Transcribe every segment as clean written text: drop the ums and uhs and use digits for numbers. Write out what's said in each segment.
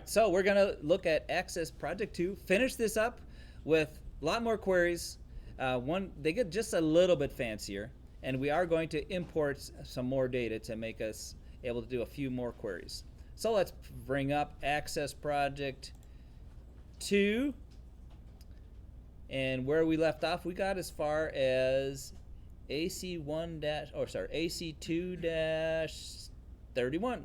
right, so we're going to look at Access Project 2, finish this up with a lot more queries. They get just a little bit fancier, and we are going to import some more data to make us able to do a few more queries. So let's bring up Access Project 2, and where we left off, we got as far as AC2-31,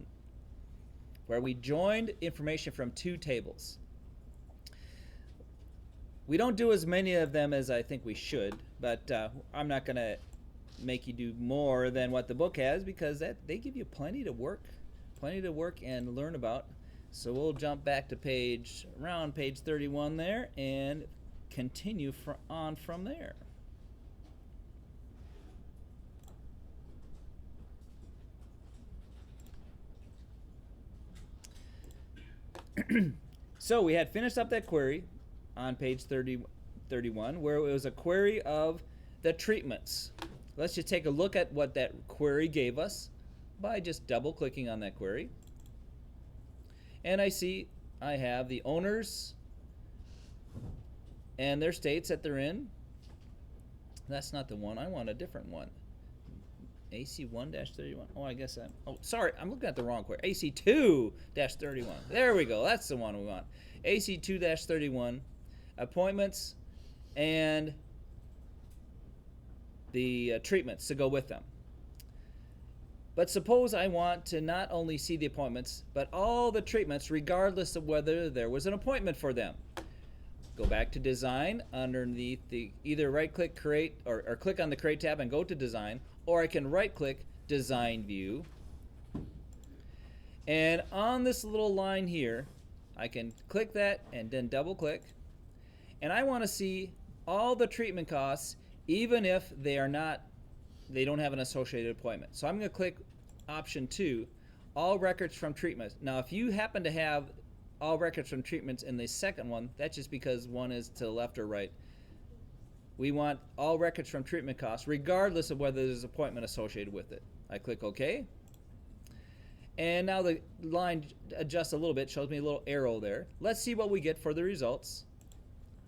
where we joined information from two tables. We don't do as many of them as I think we should, but I'm not going to make you do more than what the book has, because they give you plenty to work and learn about. So we'll jump back to around page 31 there and continue on from there. So we had finished up that query on page 31, where it was a query of the treatments. Let's just take a look at what that query gave us by just double clicking on that query. And I see I have the owners and their states that they're in. That's not the one. I want a different one. AC1-31. Oh, I guess sorry, I'm looking at the wrong query. AC2-31. There we go. That's the one we want. AC2-31, appointments and the treatments to go with them. But suppose I want to not only see the appointments, but all the treatments, regardless of whether there was an appointment for them. Go back to Design underneath either right-click Create or click on the Create tab and go to Design, or I can right-click Design View. And on this little line here, I can click that and then double-click. And I want to see all the treatment costs, even if they don't have an associated appointment. So I'm going to click Option 2, All Records from Treatments. Now, if you happen to have all records from treatments in the second one, that's just because one is to the left or right. We want all records from treatment costs, regardless of whether there's an appointment associated with it. I click OK. And now the line adjusts a little bit, shows me a little arrow there. Let's see what we get for the results.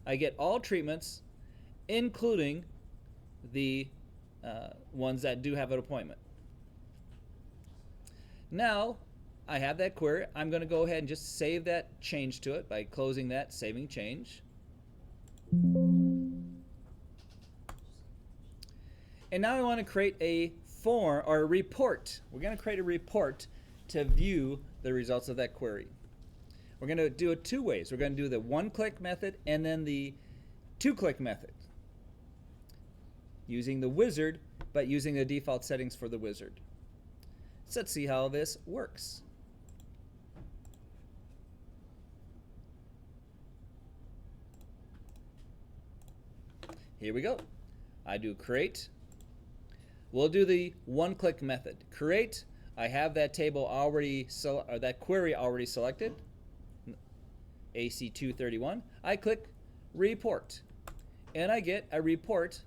I get all treatments, including the ones that do have an appointment. Now, I have that query. I'm going to go ahead and just save that change to it by closing that, saving change. And now I want to create a form or a report. We're going to create a report to view the results of that query. We're going to do it two ways. We're going to do the one-click method and then the two-click method, using the wizard, but using the default settings for the wizard. So let's see how this works. Here we go. I do create. We'll do the one-click method. Create. I have that table already, or that query already selected. AC231. I click report, and I get a report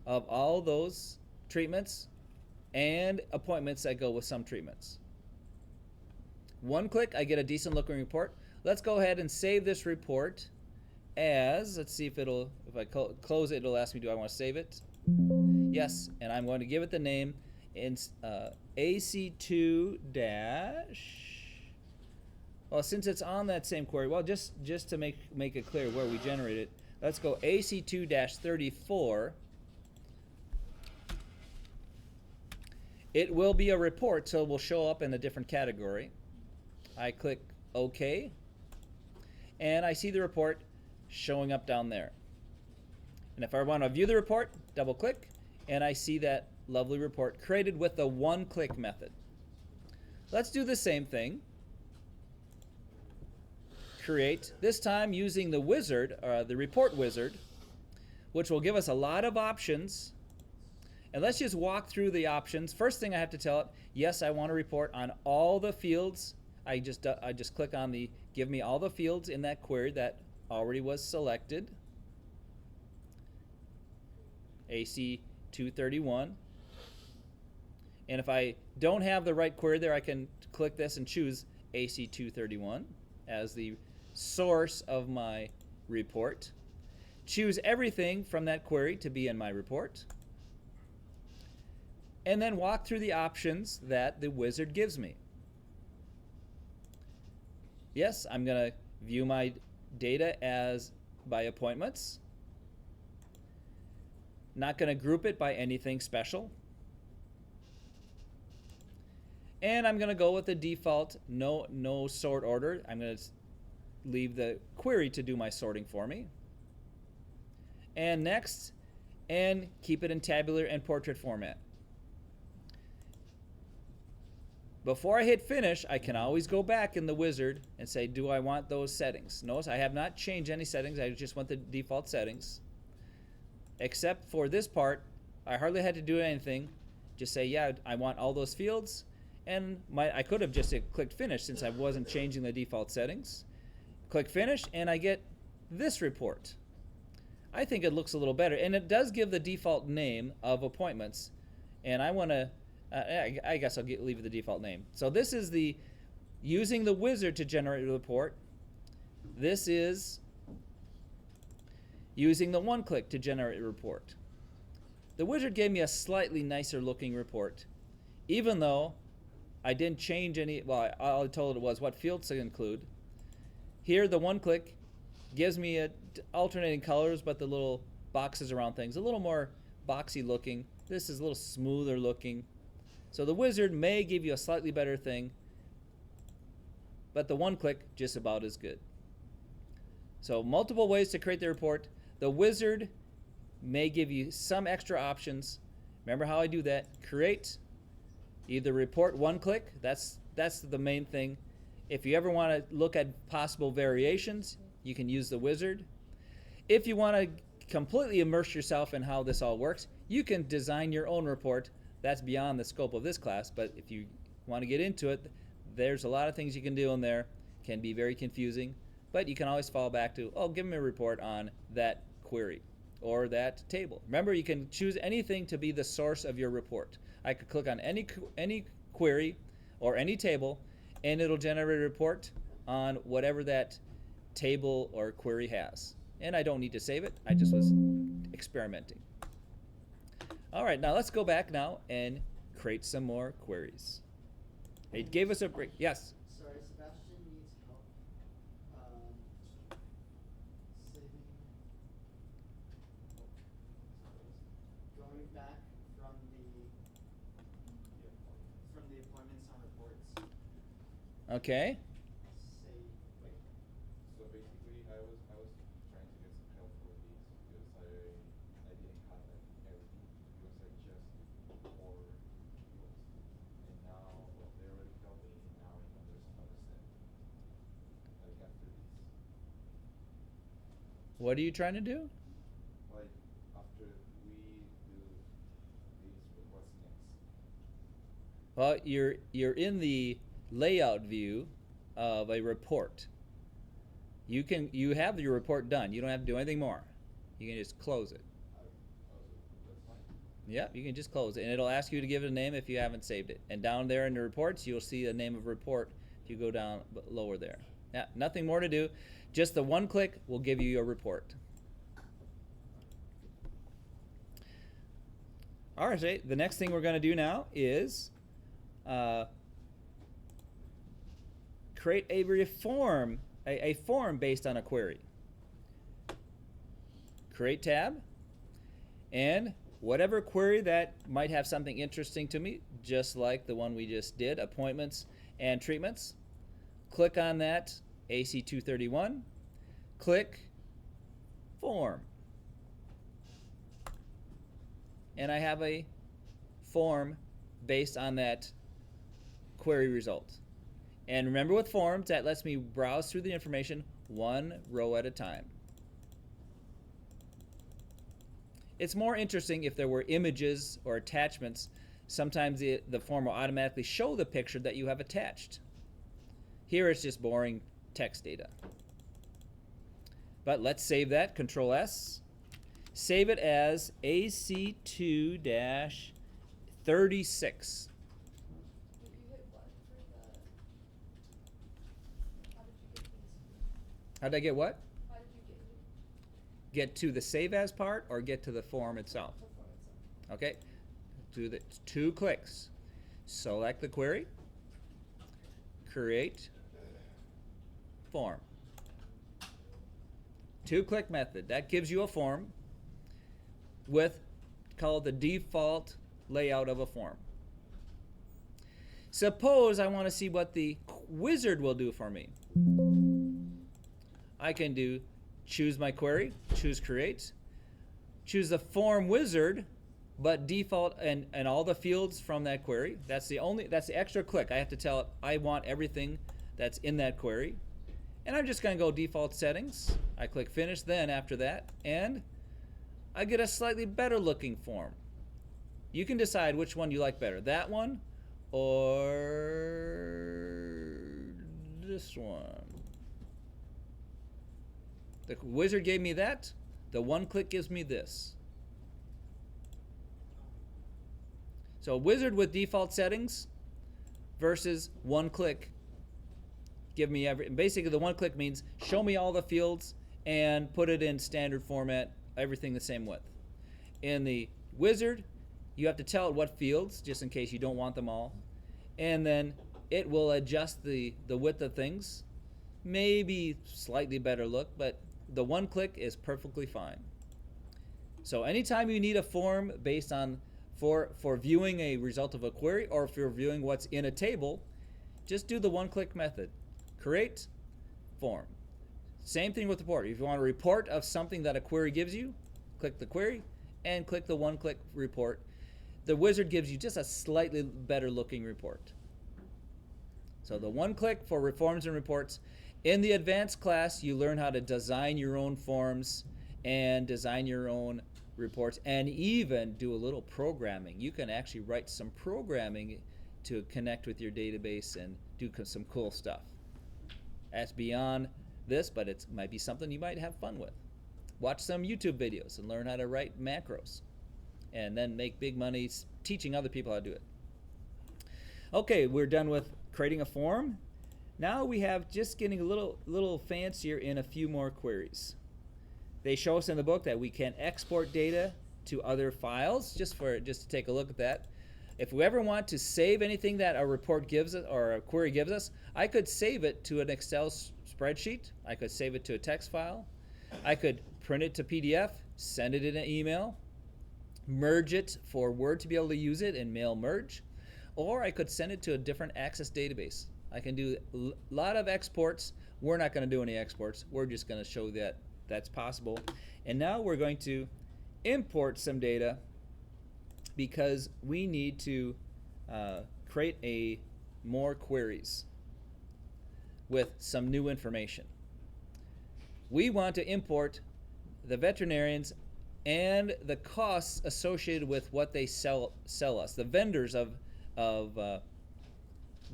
of all those treatments and appointments that go with some treatments. One click, I get a decent looking report. Let's go ahead and save this report as, let's see if I close it, it'll ask me, do I want to save it? Yes, and I'm going to give it the name AC2 well, since it's on that same query, well, just to make it clear where we generate it, let's go AC2-34. It will be a report, so it will show up in a different category. I click OK, and I see the report showing up down there. And if I want to view the report, double click, and I see that lovely report created with the one-click method. Let's do the same thing. Create, this time using the wizard, the report wizard, which will give us a lot of options. And let's just walk through the options. First thing I have to tell it, yes, I want to report on all the fields. I just click on the give me all the fields in that query that already was selected. AC231. And if I don't have the right query there, I can click this and choose AC231. as the source of my report. Choose everything from that query to be in my report. And then walk through the options that the wizard gives me. Yes, I'm going to view my data as by appointments. Not going to group it by anything special. And I'm going to go with the default no sort order. I'm going to leave the query to do my sorting for me. And next, and keep it in tabular and portrait format. Before I hit finish, I can always go back in the wizard and say, do I want those settings? Notice I have not changed any settings. I just want the default settings. Except for this part, I hardly had to do anything. Just say, yeah, I want all those fields. And I could have just clicked finish since I wasn't changing the default settings. Click finish, and I get this report. I think it looks a little better. And it does give the default name of appointments. And I want to... I guess I'll leave it the default name. So this is the using the wizard to generate a report. This is using the one-click to generate a report. The wizard gave me a slightly nicer looking report, even though I didn't change any. Well, all I told it was what fields to include. Here, the one-click gives me alternating colors, but the little boxes around things a little more boxy looking. This is a little smoother looking. So the wizard may give you a slightly better thing, but the one-click just about as good. So multiple ways to create the report. The wizard may give you some extra options. Remember how I do that? Create, either report one-click. That's the main thing. If you ever want to look at possible variations, you can use the wizard. If you want to completely immerse yourself in how this all works, you can design your own report. That's beyond the scope of this class, but if you want to get into it, there's a lot of things you can do in there. Can be very confusing, but you can always fall back to, oh, give me a report on that query or that table. Remember, you can choose anything to be the source of your report. I could click on any query or any table, and it'll generate a report on whatever that table or query has. And I don't need to save it. I just was experimenting. All right, now let's go back now and create some more queries. It gave us a break. Yes? Sorry, Sebastian needs help saving, going back from the appointments on reports. Okay. Wait. So basically, I was trying to get some help for these because I didn't have like everything because I just for fields, and now they already helped me, and now I know there's another step like after this. What are you trying to do? Like after we do this, what's next? Well, you're in the layout view of a report. You have your report done. You don't have to do anything more. You can just close it. That's fine. Yep, you can just close it, and it'll ask you to give it a name if you haven't saved it. And down there in the reports, you'll see the name of report if you go down lower there. Yeah, nothing more to do. Just the one click will give you your report. All right, so the next thing we're going to do now is create a form based on a query. Create tab, and whatever query that might have something interesting to me, just like the one we just did, appointments and treatments. Click on that AC231, click form. And I have a form based on that query result. And remember with forms, that lets me browse through the information one row at a time. It's more interesting if there were images or attachments. Sometimes the form will automatically show the picture that you have attached. Here it's just boring text data. But let's save that, Control S. Save it as AC2-36. Did you hit what for the... How did you get the How did I get what? How did you Get to the save as part or get to the form itself? the form itself? Okay, do the 2 clicks. Select the query, create form. 2-click method. That gives you a form with, called the default layout of a form. Suppose I want to see what the wizard will do for me. I can do choose my query, choose create, choose the form wizard, but default and all the fields from that query. That's the extra click. I have to tell it I want everything that's in that query. And I'm just going to go default settings. I click finish then after that, and I get a slightly better looking form. You can decide which one you like better, that one or this one. The wizard gave me that. The 1-click gives me this. So wizard with default settings versus 1-click give me basically the 1-click means show me all the fields and put it in standard format, everything the same width. In the wizard, you have to tell it what fields, just in case you don't want them all, and then it will adjust the width of things. Maybe slightly better look, but the 1-click is perfectly fine. So anytime you need a form based on for viewing a result of a query, or if you're viewing what's in a table, just do the 1-click method. Create form. Same thing with the report. If you want a report of something that a query gives you, click the query and click the 1-click report. The wizard gives you just a slightly better looking report. So the 1-click for reforms and reports. In the advanced class, you learn how to design your own forms and design your own reports and even do a little programming. You can actually write some programming to connect with your database and do some cool stuff. That's beyond this, but it might be something you might have fun with. Watch some YouTube videos and learn how to write macros and then make big money teaching other people how to do it. Okay, we're done with creating a form. Now we have just getting a little fancier in a few more queries. They show us in the book that we can export data to other files, just to take a look at that. If we ever want to save anything that a report gives us or a query gives us, I could save it to an Excel spreadsheet. I could save it to a text file. I could print it to PDF, send it in an email, merge it for Word to be able to use it in mail merge, or I could send it to a different Access database. I can do a lot of exports. We're not going to do any exports. We're just going to show that that's possible. And now we're going to import some data because we need to create more queries with some new information. We want to import the veterinarians and the costs associated with what they sell us, the vendors of the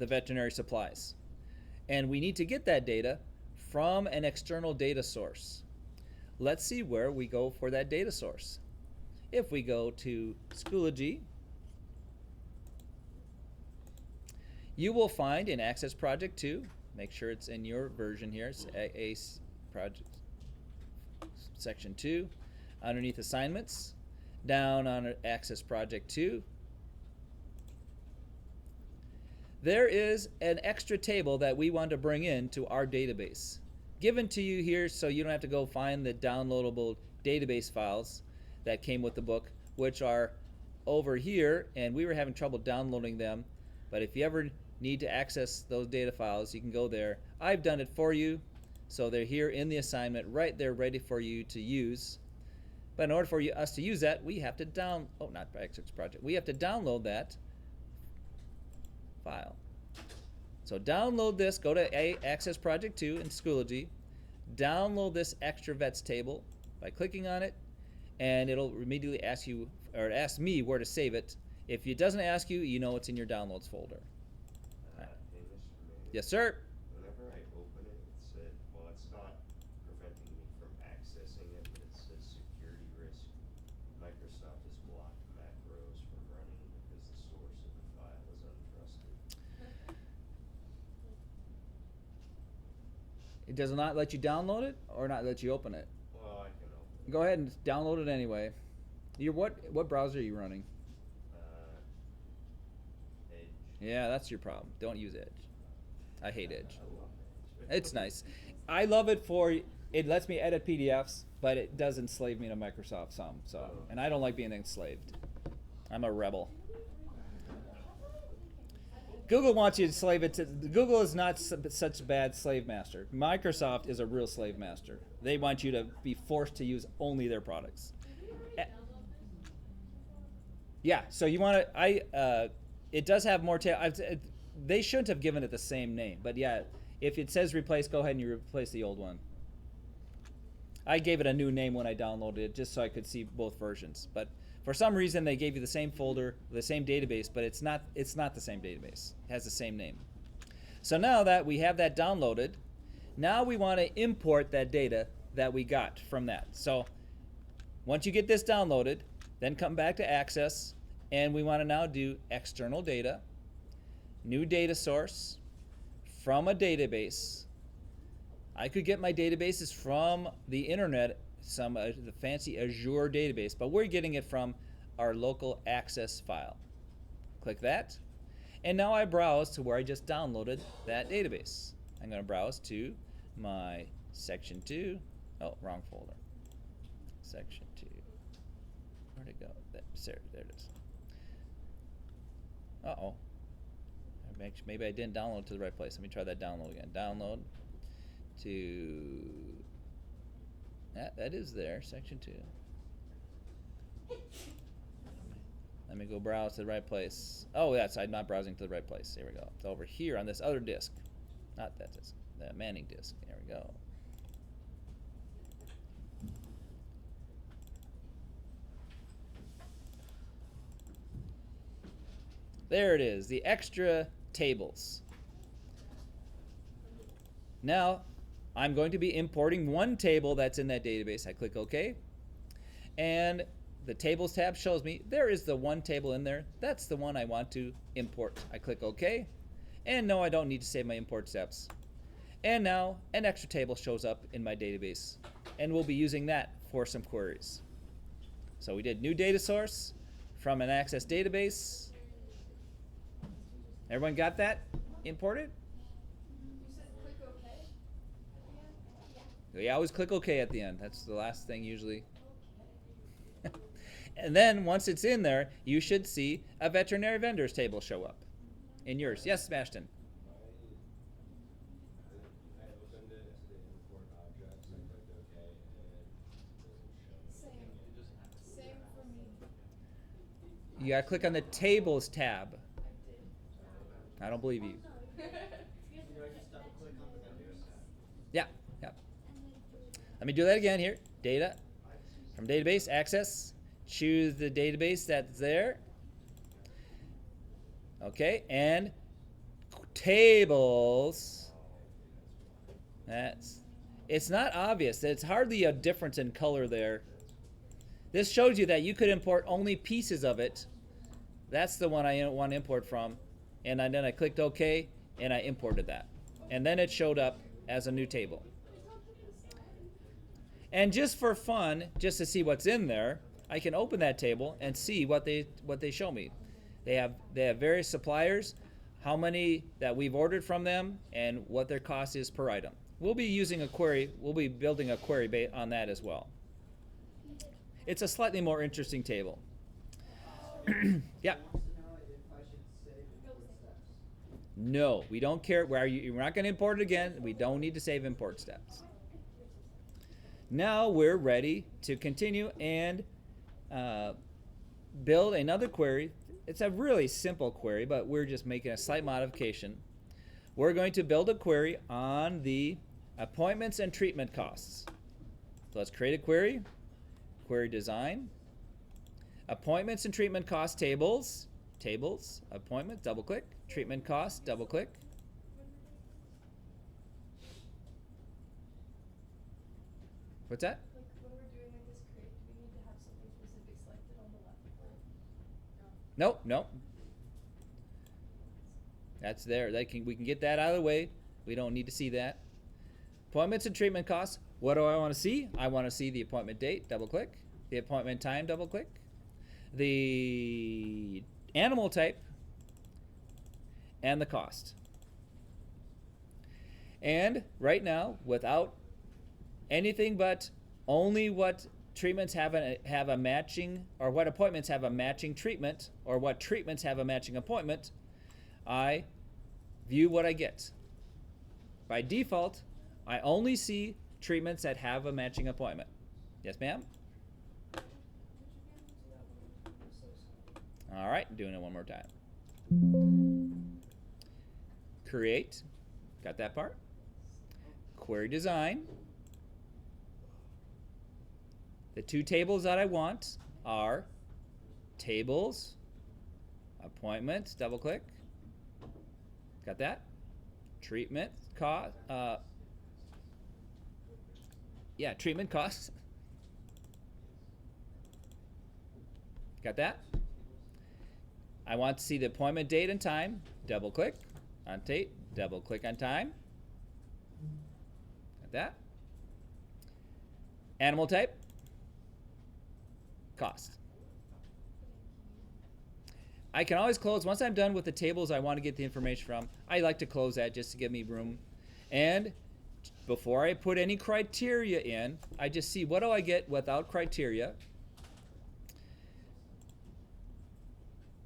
veterinary supplies. And we need to get that data from an external data source. Let's see where we go for that data source. If we go to Schoology, you will find in Access Project 2, make sure it's in your version here, it's ACE Project Section 2, underneath Assignments, down on Access Project 2, there is an extra table that we want to bring into our database. Given to you here so you don't have to go find the downloadable database files that came with the book, which are over here, and we were having trouble downloading them. But if you ever need to access those data files, you can go there. I've done it for you, so they're here in the assignment, right there, ready for you to use. But in order for us to use that, we have to we have to download that file. So download this, go to Access Project 2 in Schoology, download this extra vets table by clicking on it, and it'll immediately ask you, or ask me where to save it. If it doesn't ask you, you know it's in your downloads folder. Hey, Mr. Mayor. Yes, sir. Whenever I open it, it said, well, it's not preventing me from accessing it, but it says security risk. Microsoft has blocked macros from running because the source of the file is untrusted. It does not let you download it or not let you open it. Well, I can open it. Go ahead and download it anyway. What browser are you running? Edge. Yeah, that's your problem. Don't use Edge. I hate Edge. I love Edge. It's nice. I love it for it lets me edit PDFs, but it does enslave me to Microsoft some. So, and I don't like being enslaved. I'm a rebel. Google wants you to slave it to. Google is not such a bad slave master. Microsoft is a real slave master. They want you to be forced to use only their products. Yeah, so you want to. It does have more. They shouldn't have given it the same name, but yeah, if it says replace, go ahead and you replace the old one. I gave it a new name when I downloaded it, just so I could see both versions. But for some reason, they gave you the same folder, the same database, but it's not the same database. It has the same name. So now that we have that downloaded, now we want to import that data that we got from that. So once you get this downloaded, then come back to Access, and we want to now do external data, new data source from a database. I could get my databases from the internet, the fancy Azure database, but we're getting it from our local Access file. Click that, and now I browse to where I just downloaded that database. I'm going to browse to my section 2. Oh, wrong folder. Section 2. Where'd it go? There it is. Uh-oh. Maybe I didn't download to the right place. Let me try that download again. Download to that is there, section 2. Let me go browse to the right place. Oh, I'm not browsing to the right place. Here we go. It's over here on this other disk. Not that disk, the Manning disk. There we go. There it is, the extra tables. Now, I'm going to be importing one table that's in that database. I click OK. And the Tables tab shows me there is the one table in there. That's the one I want to import. I click OK. And no, I don't need to save my import steps. And now an extra table shows up in my database. And we'll be using that for some queries. So we did new data source from an Access database. Everyone got that imported? You said click OK at the end? Yeah, I always click OK at the end. That's the last thing usually. And then once it's in there, you should see a veterinary vendors table show up in yours. Yes, Sebastian. I opened it to the import objects, I clicked OK, and it doesn't show me. Same for me. You gotta click on the Tables tab. I did. I don't believe you. You know, just double click on the vendors tab. Yeah, yeah. Let me do that again here. Data. From database, access. Choose the database that's there. Okay, and tables. It's not obvious. It's hardly a difference in color there. This shows you that you could import only pieces of it. That's the one I want to import from. And then I clicked OK, and I imported that. And then it showed up as a new table. And just for fun, just to see what's in there, I can open that table and see what they show me. They have various suppliers, how many that we've ordered from them, and what their cost is per item. We'll be using a query. We'll be building a query on that as well. It's a slightly more interesting table. Yeah. Wants to know if I should save import steps. No, we don't care. We're not going to import it again. We don't need to save import steps. Now we're ready to continue and build another query. It's a really simple query, but we're just making a slight modification. We're going to build a query on the appointments and treatment costs. So let's create a query. Query design. Appointments and treatment cost tables. Tables. Appointment. Double click. Treatment cost. Double click. What's that? Like when we're doing like this create, do we need to have something specific selected on the left? Nope, nope. That's there. We can get that out of the way. We don't need to see that. Appointments and treatment costs. What do I want to see? I want to see the appointment date, double click. The appointment time, double click. The animal type, and the cost. And right now, without anything but only what treatments have a matching, or what appointments have a matching treatment, or what treatments have a matching appointment, I view what I get. By default, I only see treatments that have a matching appointment. Yes, ma'am? All right, doing it one more time. Create, got that part. Query design. The two tables that I want are tables, appointments, double click. Got that? Treatment cost, treatment costs. Got that? I want to see the appointment date and time. Double click on date, double click on time. Got that? Animal type, cost. I can always close, once I'm done with the tables I want to get the information from, I like to close that just to give me room. And before I put any criteria in, I just see what do I get without criteria.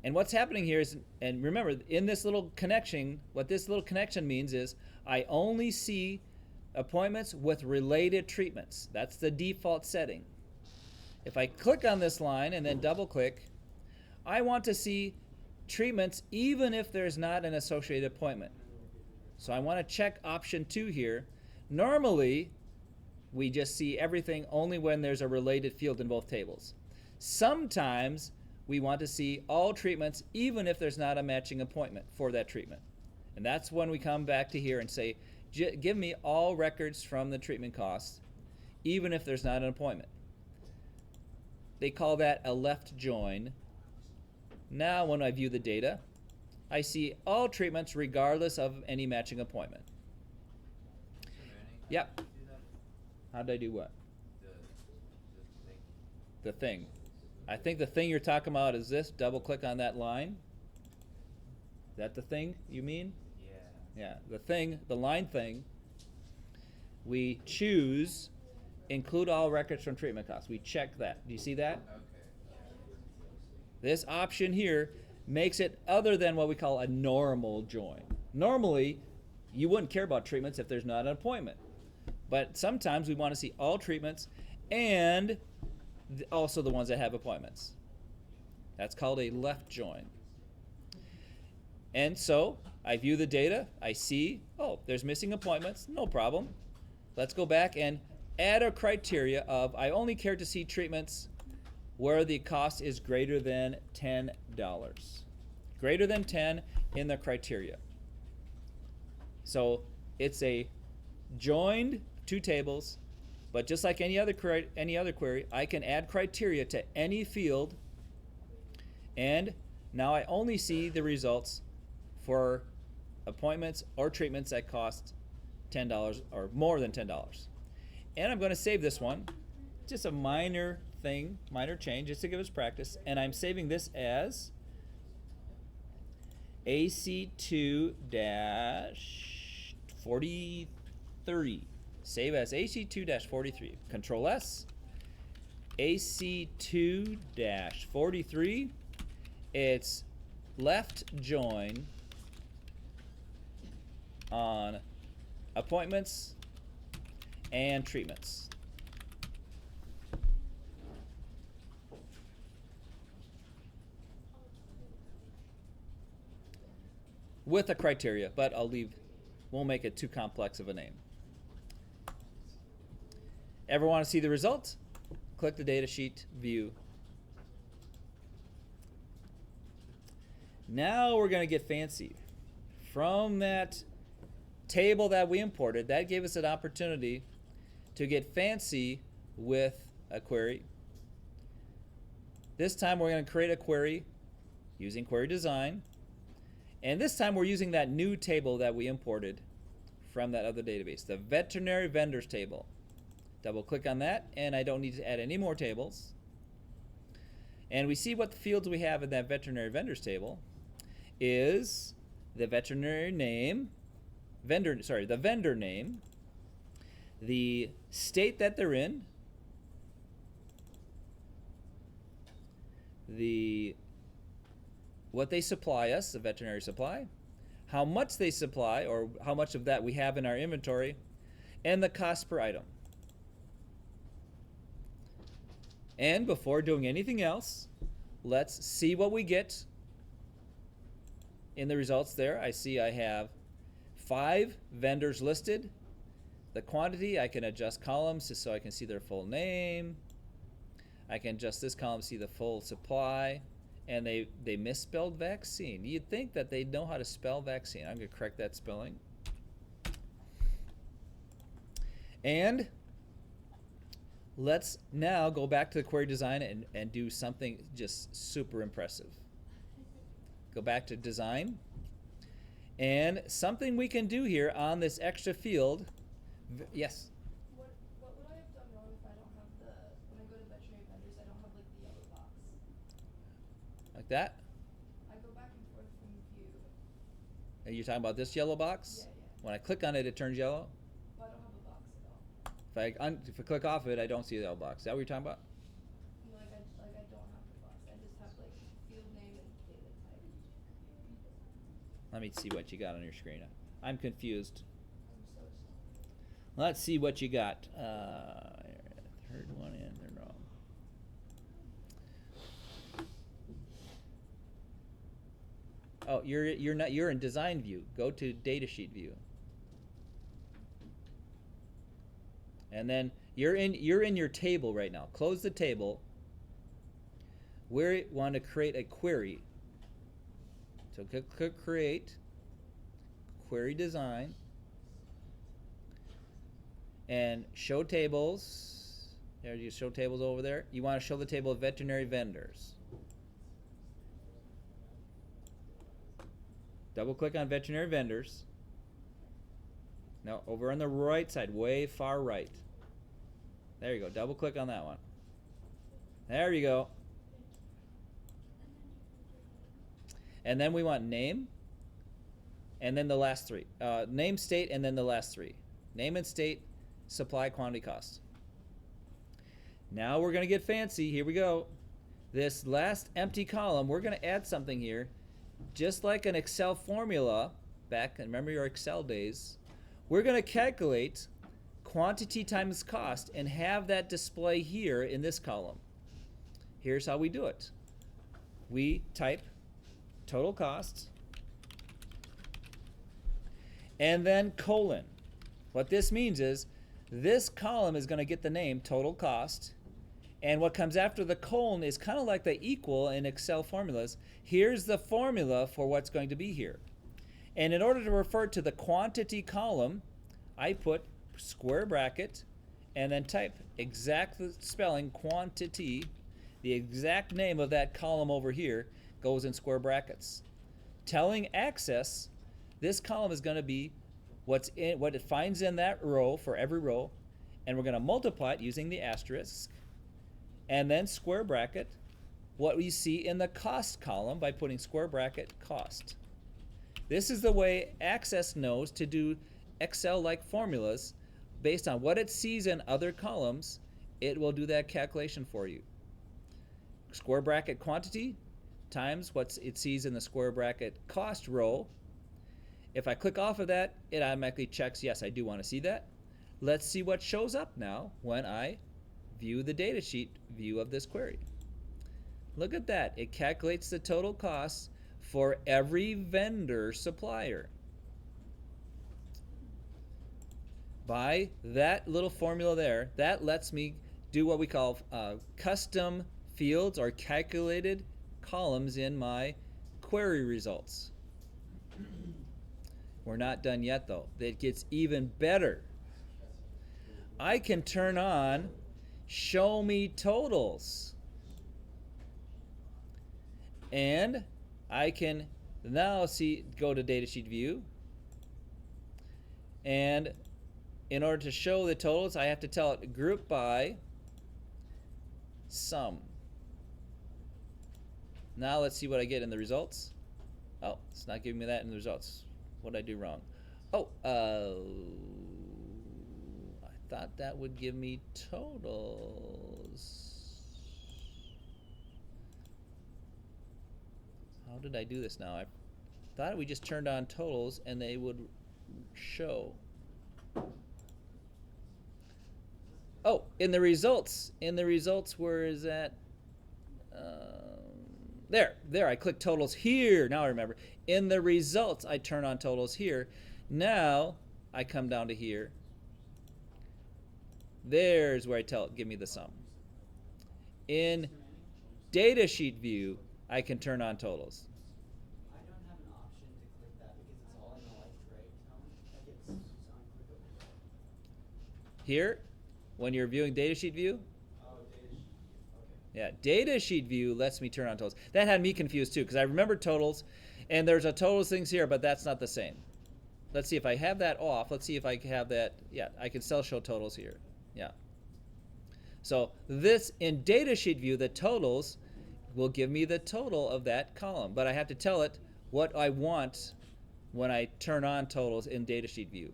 And what's happening here is, and remember, in this little connection, what this little connection means is I only see appointments with related treatments. That's the default setting. If I click on this line and then double click, I want to see treatments even if there's not an associated appointment. So I want to check option 2 here. Normally, we just see everything only when there's a related field in both tables. Sometimes we want to see all treatments even if there's not a matching appointment for that treatment. And that's when we come back to here and say, give me all records from the treatment costs even if there's not an appointment. They call that a left join. Now when I view the data, I see all treatments regardless of any matching appointment. Yep. How did I do what? The thing. I think the thing you're talking about is this. Double click on that line. Is that the thing you mean? Yeah. The thing, the line thing, we choose include all records from treatment costs. We check that. Do you see that? This option here makes it other than what we call a normal join. Normally, you wouldn't care about treatments if there's not an appointment. But sometimes we want to see all treatments and also the ones that have appointments. That's called a left join. And so I view the data. I see, oh, there's missing appointments. No problem. Let's go back and add a criteria of I only care to see treatments where the cost is greater than $10. Greater than 10 in the criteria. So it's a joined two tables, but just like any other query, I can add criteria to any field, and now I only see the results for appointments or treatments that cost $10 or more than $10. And I'm going to save this one, just a minor thing, minor change, just to give us practice, and I'm saving this as AC2-43. Save as AC2-43. Control S. AC2-43. It's left join on appointments and treatments. With a criteria, but won't make it too complex of a name. Ever want to see the results? Click the datasheet view. Now we're going to get fancy. From that table that we imported, that gave us an opportunity to get fancy with a query. This time we're going to create a query using query design. And this time we're using that new table that we imported from that other database, the veterinary vendors table. Double click on that, and I don't need to add any more tables. And we see what the fields we have in that veterinary vendors table is the veterinary name, the vendor name, the state that they're in, what they supply us, the veterinary supply, how much they supply, or how much of that we have in our inventory, and the cost per item. And before doing anything else, let's see what we get in the results there. I see I have 5 vendors listed. The quantity, I can adjust columns just so I can see their full name. I can adjust this column to see the full supply. And they misspelled vaccine. You'd think that they know how to spell vaccine. I'm going to correct that spelling. And let's now go back to the query design and do something just super impressive. Go back to design. And something we can do here on this extra field. Yes? What would I have done wrong if I don't have when I go to veterinary vendors, I don't have like the yellow box? Like that? I go back and forth from view. Are you talking about this yellow box? Yeah, yeah. When I click on it, it turns yellow. Well, I don't have a box at all. If I click off of it, I don't see the yellow box. Is that what you're talking about? No, I don't have the box. I just have like field name and data type. Let me see what you got on your screen. I'm confused. I'm so sorry. Let's see what you got. Third one in, they're wrong. Oh, you're in design view. Go to datasheet view. And then you're in your table right now. Close the table. We want to create a query. So click create, query design, and show tables. There you show tables over there. You want to show the table of veterinary vendors. Double click on veterinary vendors. No, over on the right side, way far right. There you go. Double click on that one. There you go. And then we want name, and then the last 3. Name, state, and then the last 3. Name and state, supply, quantity, cost. Now we're going to get fancy. Here we go. This last empty column, we're going to add something here. Just like an Excel formula, remember your Excel days, we're going to calculate quantity times cost and have that display here in this column. Here's how we do it. We type total cost, and then colon. What this means is this column is going to get the name total cost, and what comes after the colon is kind of like the equal in Excel formulas. Here's the formula for what's going to be here. And in order to refer to the quantity column, I put square bracket and then type exact spelling quantity. The exact name of that column over here goes in square brackets, telling Access this column is going to be what it finds in that row for every row, and we're going to multiply it using the asterisk, and then square bracket what we see in the cost column by putting square bracket cost. This is the way Access knows to do Excel-like formulas. Based on what it sees in other columns, it will do that calculation for you. Square bracket quantity times what it sees in the square bracket cost row. If I click off of that, it automatically checks, yes, I do want to see that. Let's see what shows up now when I view the datasheet view of this query. Look at that. It calculates the total costs for every vendor supplier by that little formula there. That lets me do what we call custom fields or calculated columns in my query results. We're not done yet though. It gets even better. I can turn on show me totals, and I can now go to datasheet view, And in order to show the totals, I have to tell it group by sum. Now let's see what I get in the results. Oh, it's not giving me that in the results. What did I do wrong? Oh, I thought that would give me totals. How did I do this now? I thought we just turned on totals and they would show. Oh, in the results, where is that? There, I click totals here. Now I remember. In the results, I turn on totals here. Now, I come down to here. There's where I tell it, give me the sum. In datasheet view, I can turn on totals. I don't have an option to click that because it's all in the like gray tone. Like it's unclickable. Here, when you're viewing datasheet view, Oh, data sheet. Okay. yeah, datasheet view lets me turn on totals. That had me confused too, because I remember totals, and there's a totals things here, but that's not the same. Let's see if I have that off. Let's see if I have that. Yeah, I can still show totals here. Yeah. So this, in datasheet view, the totals will give me the total of that column, but I have to tell it what I want when I turn on totals in datasheet view.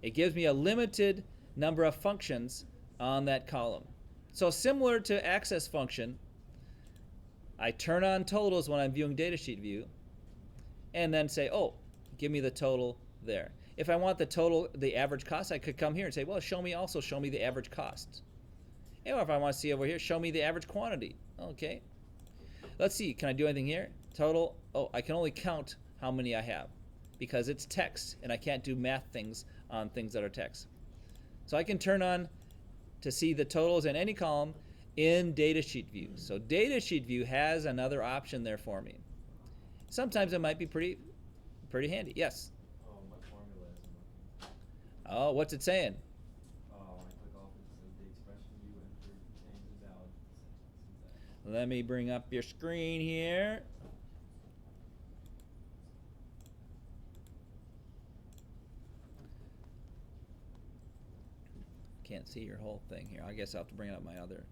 It gives me a limited number of functions on that column. So similar to access function, I turn on totals when I'm viewing datasheet view, and then say, oh, give me the total there. If I want the total, the average cost, I could come here and say, well, show me the average cost. Or if I want to see over here, show me the average quantity. Okay. Let's see, can I do anything here? Total, oh, I can only count how many I have because it's text and I can't do math things on things that are text. So I can turn on to see the totals in any column in datasheet view. So datasheet view has another option there for me. Sometimes it might be pretty handy. Yes? Oh, my formula isn't working. Oh, what's it saying? When I click off, it says the expression you entered contains a valid syntax. Let me bring up your screen here. Can't see your whole thing here. I guess I'll have to bring up my other.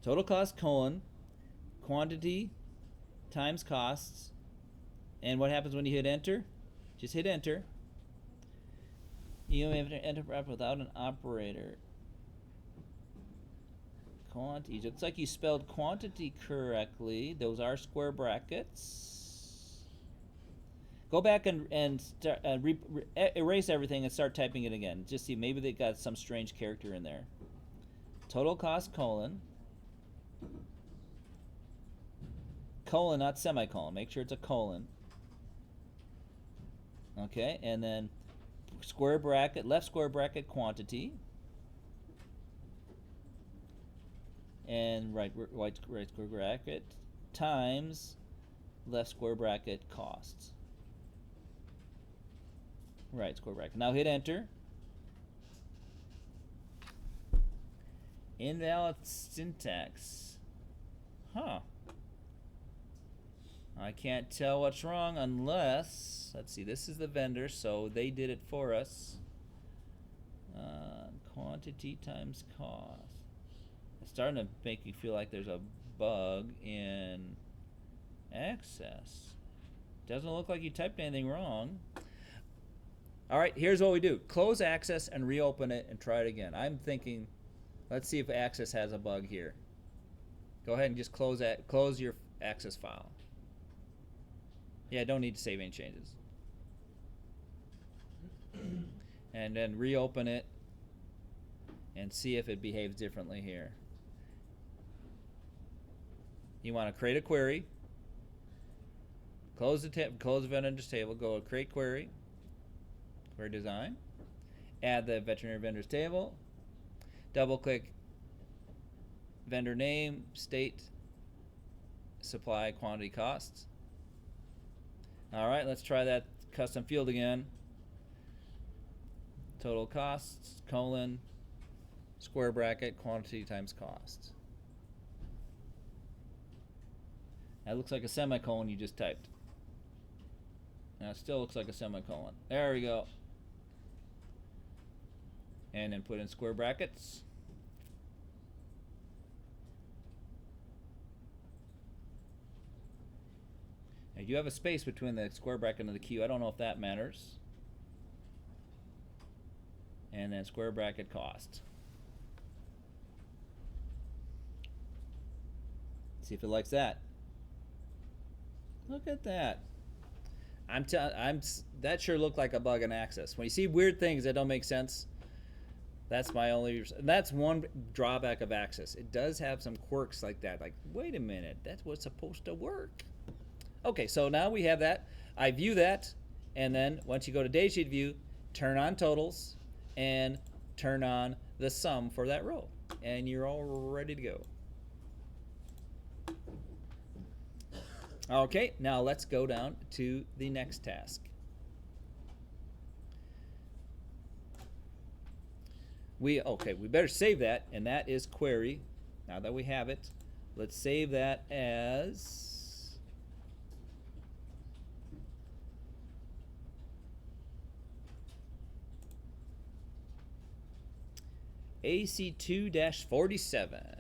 Total cost colon, quantity times costs, and what happens when you hit enter? Just hit enter. You have to enter without an operator. Quantity. Looks like you spelled quantity correctly. Those are square brackets. Go back and erase everything and start typing it again. Just see, maybe they got some strange character in there. Total cost colon. Colon, not semicolon. Make sure it's a colon. Okay, and then square bracket, left square bracket quantity. And right square bracket times left square bracket costs. Right square bracket. Now hit enter. Invalid syntax. Huh. I can't tell what's wrong unless, let's see, this is the vendor, so they did it for us. Quantity times cost. It's starting to make me feel like there's a bug in access. Doesn't look like you typed anything wrong. All right, here's what we do. Close access and reopen it and try it again. I'm thinking, let's see if access has a bug here. Go ahead and just close your access file. Yeah, don't need to save any changes. And then reopen it and see if it behaves differently here. You want to create a query. Close the vendor's table. Go to create query. Query design. Add the veterinary vendors table. Double click vendor name, state, supply, quantity, costs. All right, let's try that custom field again. Total costs, colon, square bracket, quantity times cost. That looks like a semicolon you just typed. Now it still looks like a semicolon. There we go. And then put in square brackets. Now you have a space between the square bracket and the Q. I don't know if that matters. And then square bracket cost. See if it likes that. Look at that. That sure looked like a bug in Access. When you see weird things that don't make sense, that's my only. That's one drawback of Access. It does have some quirks like that. Like, wait a minute, that's what's supposed to work. Okay, so now we have that. I view that, and then once you go to datasheet view, turn on totals, and turn on the sum for that row, and you're all ready to go. Okay, now let's go down to the next task. We better save that, and that is query. Now that we have it, let's save that as AC2-47.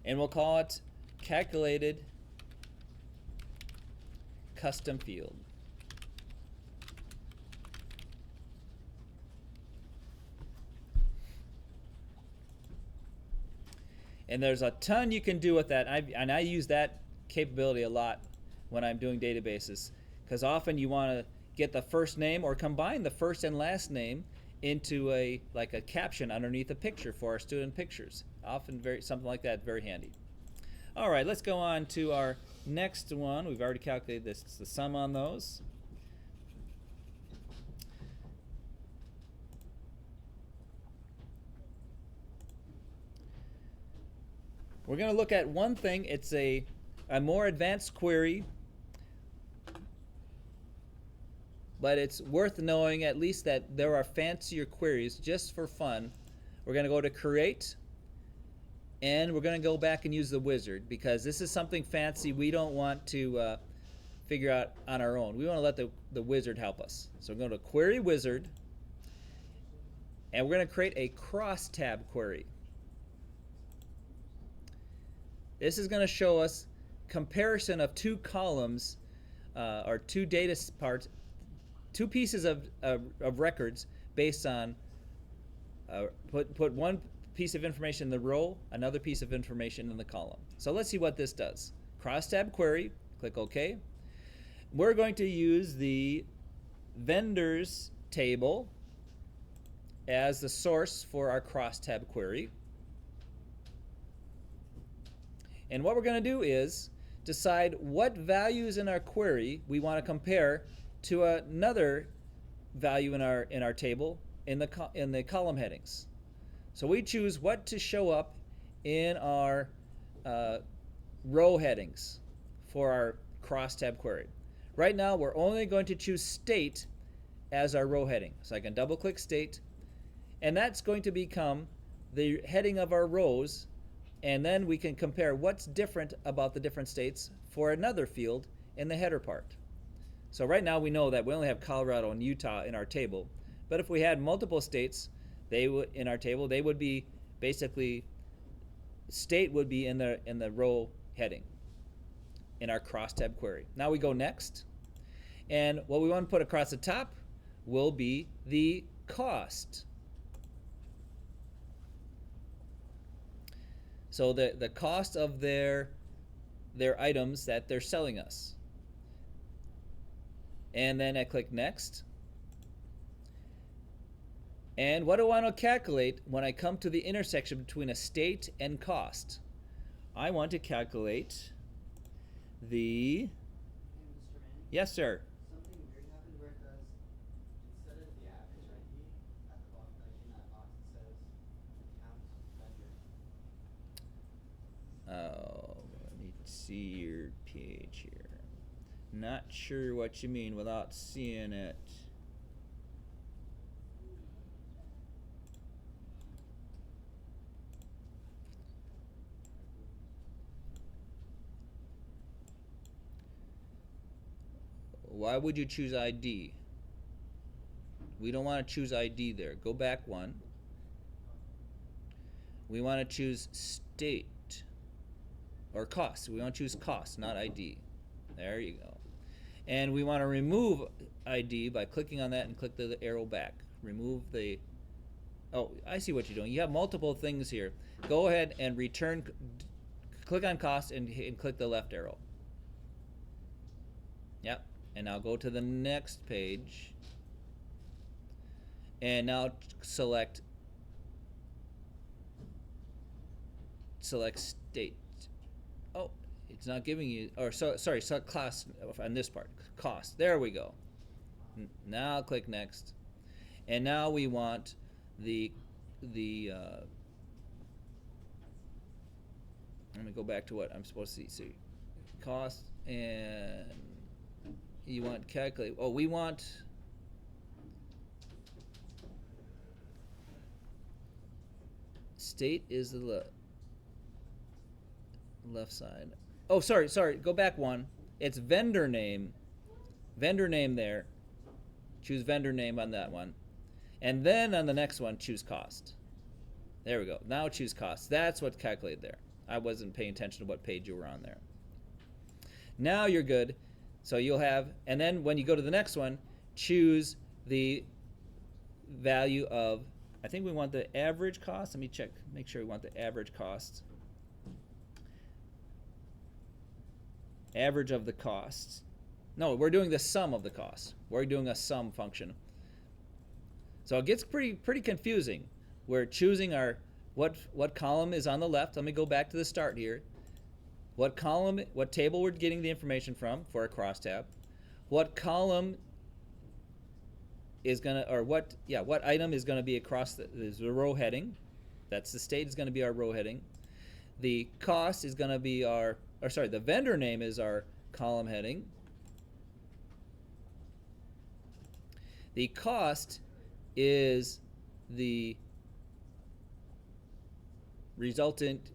And we'll call it calculated custom field. And there's a ton you can do with that. I use that capability a lot when I'm doing databases, because often you want to get the first name or combine the first and last name into a caption underneath a picture for our student pictures. Often something like that, very handy. All right, let's go on to our next one. We've already calculated this. It's the sum on those. We're going to look at one thing. It's a more advanced query, but it's worth knowing at least that there are fancier queries just for fun. We're going to go to create, and we're going to go back and use the wizard, because this is something fancy we don't want to figure out on our own. We want to let the wizard help us. So we're going to query wizard, and we're going to create a cross-tab query. This is going to show us comparison of two columns or two data parts, two pieces of records based on put one piece of information in the row, another piece of information in the column. So let's see what this does. Cross-tab query, click OK. We're going to use the vendors table as the source for our cross-tab query. And what we're going to do is decide what values in our query we want to compare to another value in our table in the column headings. So we choose what to show up in our row headings for our cross-tab query. Right now, we're only going to choose state as our row heading. So I can double-click state, and that's going to become the heading of our rows. And then we can compare what's different about the different states for another field in the header part. So right now we know that we only have Colorado and Utah in our table. But if we had multiple states in our table, they would be basically, state would be in the row heading in our cross-tab query. Now we go next. And what we want to put across the top will be the cost. So the cost of their items that they're selling us. And then I click next. And what do I want to calculate when I come to the intersection between a state and cost? I want to calculate the... Hey, Mr. Manning? Yes, sir. Something weird happened where it does, instead of the average ID at the bottom, like in that box, it says count vendor. Oh, let me see your page here. Not sure what you mean without seeing it. Why would you choose ID? We don't want to choose ID there. Go back one. We want to choose state or cost. We want to choose cost, not ID. There you go. And we want to remove ID by clicking on that and click the arrow back. Remove the... Oh, I see what you're doing. You have multiple things here. Go ahead and return... Click on cost and click the left arrow. Yep. And now go to the next page. And now select state. Oh, it's not giving you, or sorry, select class on this part. Cost. There we go. Now click next. And now we want the let me go back to what I'm supposed to see. Cost, and you want calculate. Oh, we want state is the left side. Oh, sorry. Go back one. It's vendor name. Vendor name there. Choose vendor name on that one. And then on the next one, choose cost. There we go. Now choose cost. That's what's calculated there. I wasn't paying attention to what page you were on there. Now you're good. So you'll have, and then when you go to the next one, choose the value of, I think we want the average cost. Let me check, make sure we want the average cost. Average of the costs. No, we're doing the sum of the costs. We're doing a sum function. So it gets pretty confusing. We're choosing our what column is on the left. Let me go back to the start here. What column, what table we're getting the information from for a crosstab. What column is gonna, or what item is gonna be across the row heading. That's the state is gonna be our row heading. The cost is gonna be the vendor name is our column heading. The cost is the resultant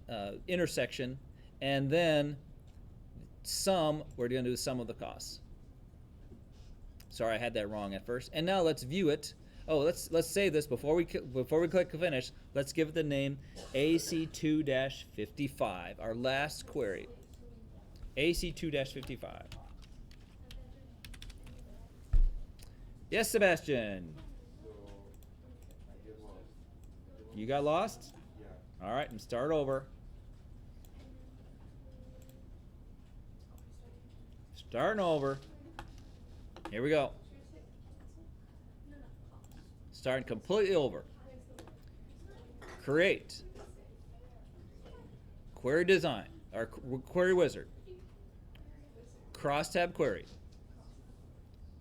intersection, and then sum, we're going to do the sum of the costs. Sorry, I had that wrong at first. And now let's view it. Oh, let's save this before we click finish. Let's give it the name AC2-55, our last query. AC2-55. Yes, Sebastian. So I get lost. You got lost? Yeah. All right, and start over. Starting over. Here we go. Starting completely over. Create. Query design, or query wizard. Crosstab query.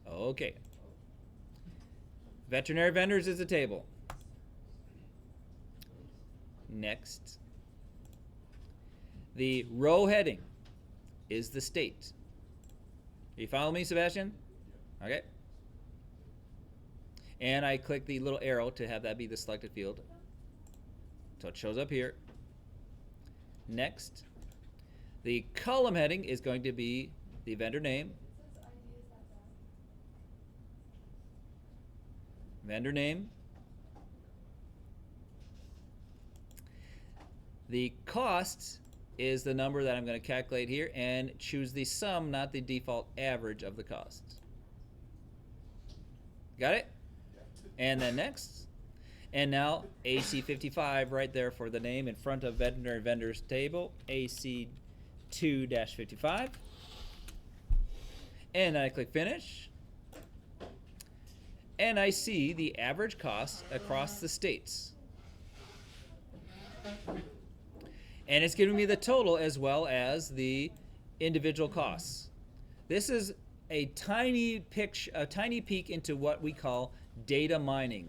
Okay. Veterinary vendors is a table. Next. The row heading is the state. You follow me, Sebastian? Okay. And I click the little arrow to have that be the selected field. So it shows up here. Next. The column heading is going to be the vendor name. Vendor name. The cost is the number that I'm going to calculate here, and choose the sum, not the default average of the costs. Got it? And then next. And now AC55 right there for the name in front of veterinary vendors table, AC2-55. And then I click finish. And I see the average cost across the states. And it's giving me the total as well as the individual costs. This is a tiny peek into what we call data mining,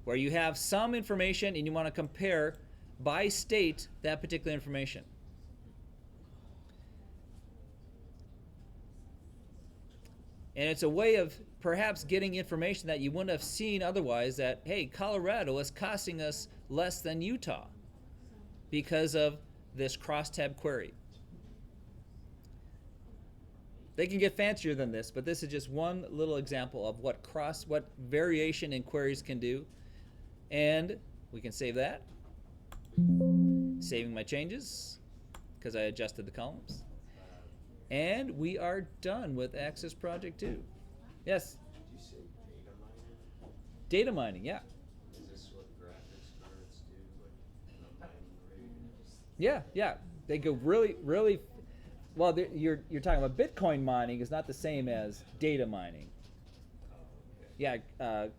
where you have some information and you want to compare by state that particular information. And it's a way of perhaps getting information that you wouldn't have seen otherwise, that, hey, Colorado is costing us less than Utah because of this crosstab query. They can get fancier than this, but this is just one little example of what variation in queries can do. And we can save that. Saving my changes because I adjusted the columns. And we are done with Access Project 2. Yes? Did you say data mining? Data mining, yeah. Is this what graphics cards do, like a mining rig? Yeah, yeah. They go really, really. Well, you're talking about Bitcoin mining is not the same as data mining. Oh, okay. Yeah, Oh.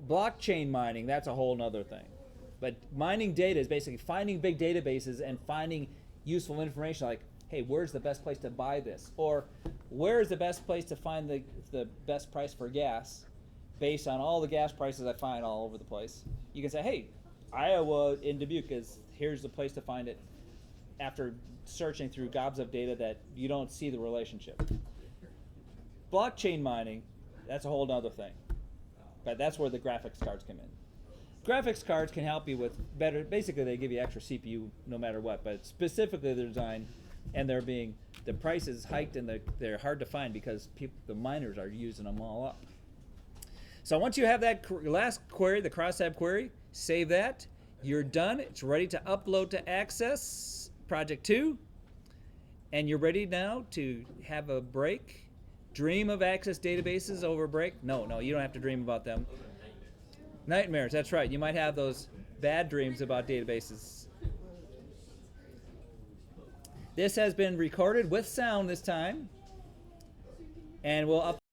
blockchain mining, that's a whole nother thing. But mining data is basically finding big databases and finding useful information like, hey, where's the best place to buy this? Or where's the best place to find the best price for gas based on all the gas prices I find all over the place. You can say, hey, Iowa in Dubuque here's the place to find it after searching through gobs of data that you don't see the relationship. Blockchain mining, that's a whole other thing. But that's where the graphics cards come in. Graphics cards can help you with better, basically they give you extra CPU no matter what, but specifically they're designed and the price is hiked and they're hard to find because the miners are using them all up. So once you have that last query, the cross-tab query, save that. You're done. It's ready to upload to Access Project 2. And you're ready now to have a break. Dream of Access databases over break. No, you don't have to dream about them. Nightmares, that's right. You might have those bad dreams about databases. This has been recorded with sound this time. And we'll upload